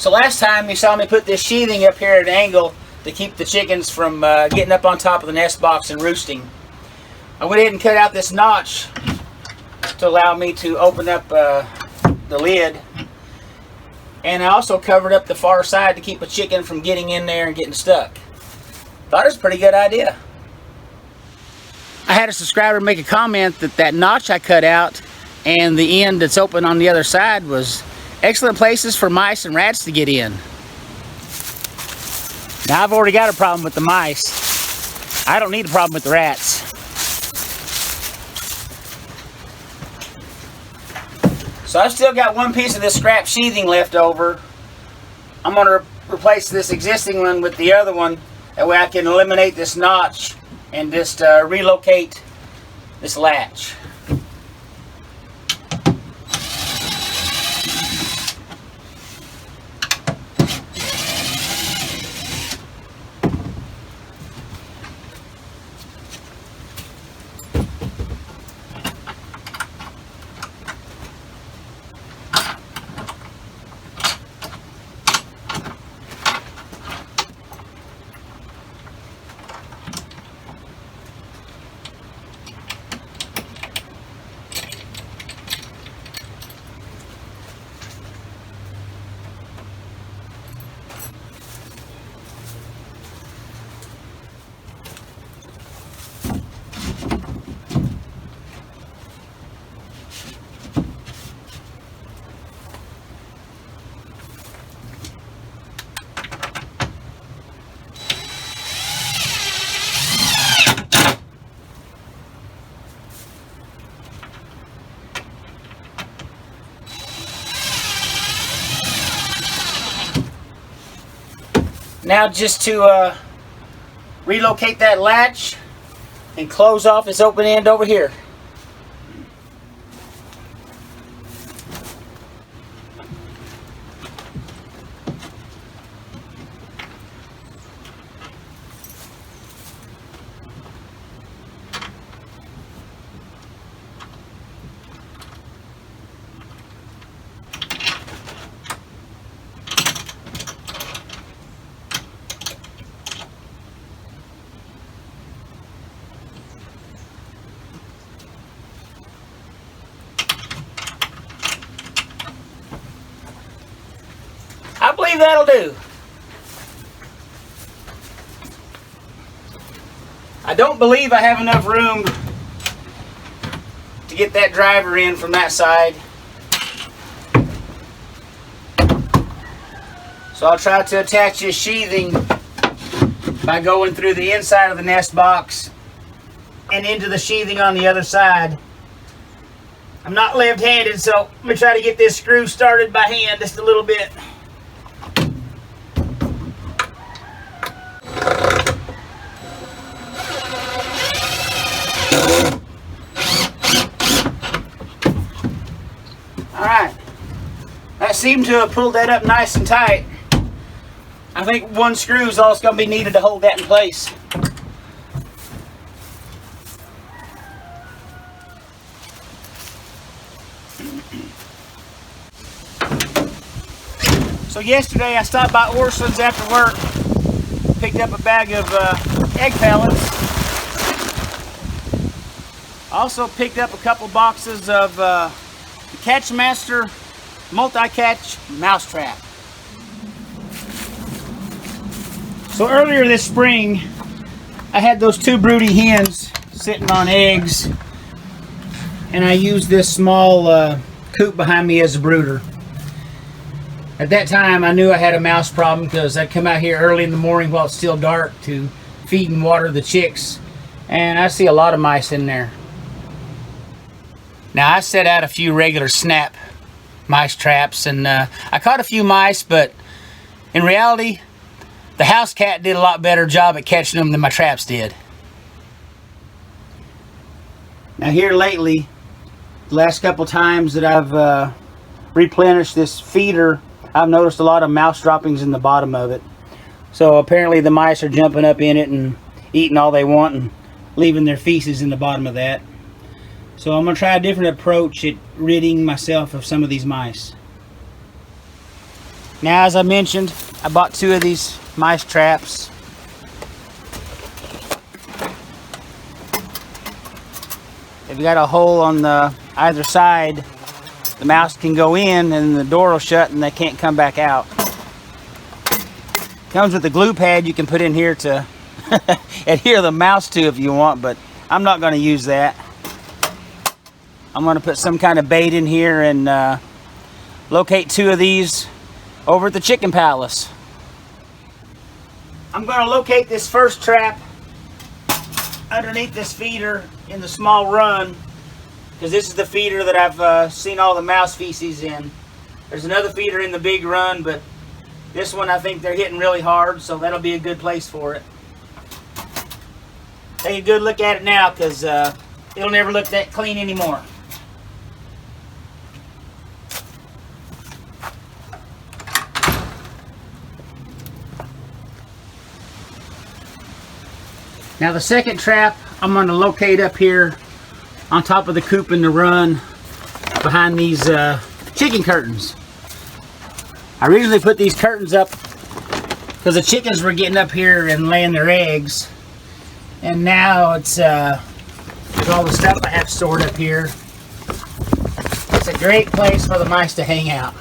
So last time you saw me put this sheathing up here at an angle to keep the chickens from getting up on top of the nest box and roosting. I went ahead and cut out this notch to allow me to open up the lid. And I also covered up the far side to keep a chicken from getting in there and getting stuck. Thought it was a pretty good idea. I had a subscriber make a comment that that notch I cut out and the end that's open on the other side was excellent places for mice and rats to get in. Now I've already got a problem with the mice. I don't need a problem with the rats. So I've still got one piece of this scrap sheathing left over. I'm going to replace this existing one with the other one. That way I can eliminate this notch and just relocate this latch. Now just to relocate that latch and close off this open end over here. I believe that'll do. I don't believe I have enough room to get that driver in from that side. So I'll try to attach this sheathing by going through the inside of the nest box and into the sheathing on the other side. I'm not left-handed, so I'm going to try to get this screw started by hand just a little bit. Alright, that seemed to have pulled that up nice and tight. I think one screw is all that's going to be needed to hold that in place. So yesterday I stopped by Orscheln's after work, picked up a bag of egg pellets. Also picked up a couple boxes of Catchmaster multi-catch mousetrap. So earlier this spring, I had those two broody hens sitting on eggs, and I used this small coop behind me as a brooder. At that time, I knew I had a mouse problem because I'd come out here early in the morning while it's still dark to feed and water the chicks, and I see a lot of mice in there. Now I set out a few regular snap mice traps, and I caught a few mice, but in reality the house cat did a lot better job at catching them than my traps did. Now here lately, the last couple times that I've replenished this feeder, I've noticed a lot of mouse droppings in the bottom of it. So apparently the mice are jumping up in it and eating all they want and leaving their feces in the bottom of that. So I'm going to try a different approach at ridding myself of some of these mice. Now, as I mentioned, I bought 2 of these mice traps. They've got a hole on the either side. The mouse can go in and the door will shut and they can't come back out. Comes with a glue pad you can put in here to adhere the mouse to if you want, but I'm not going to use that. I'm going to put some kind of bait in here and locate 2 of these over at the Chicken Palace. I'm going to locate this first trap underneath this feeder in the small run, because this is the feeder that I've seen all the mouse feces in. There's another feeder in the big run, but this one I think they're hitting really hard, so that'll be a good place for it. Take a good look at it now, because it'll never look that clean anymore. Now the second trap I'm going to locate up here on top of the coop in the run behind these chicken curtains. I originally put these curtains up because the chickens were getting up here and laying their eggs, and now it's with all the stuff I have stored up here, it's a great place for the mice to hang out.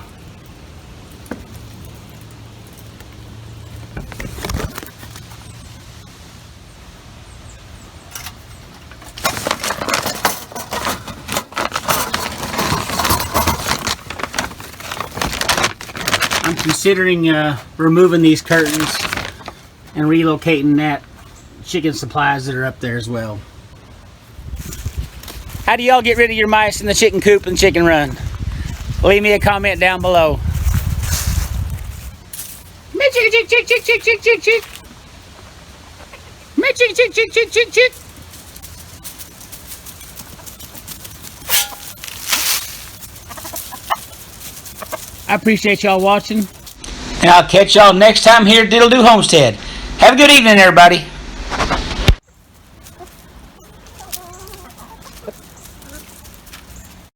I'm considering removing these curtains and relocating that chicken supplies that are up there as well. How do y'all get rid of your mice in the chicken coop and chicken run? Leave me a comment down below. Chick chick chick chick chick chick chick chick. Chick chick chick chick chick chick. I appreciate y'all watching, and I'll catch y'all next time here at Diddle Do Homestead. Have a good evening, everybody.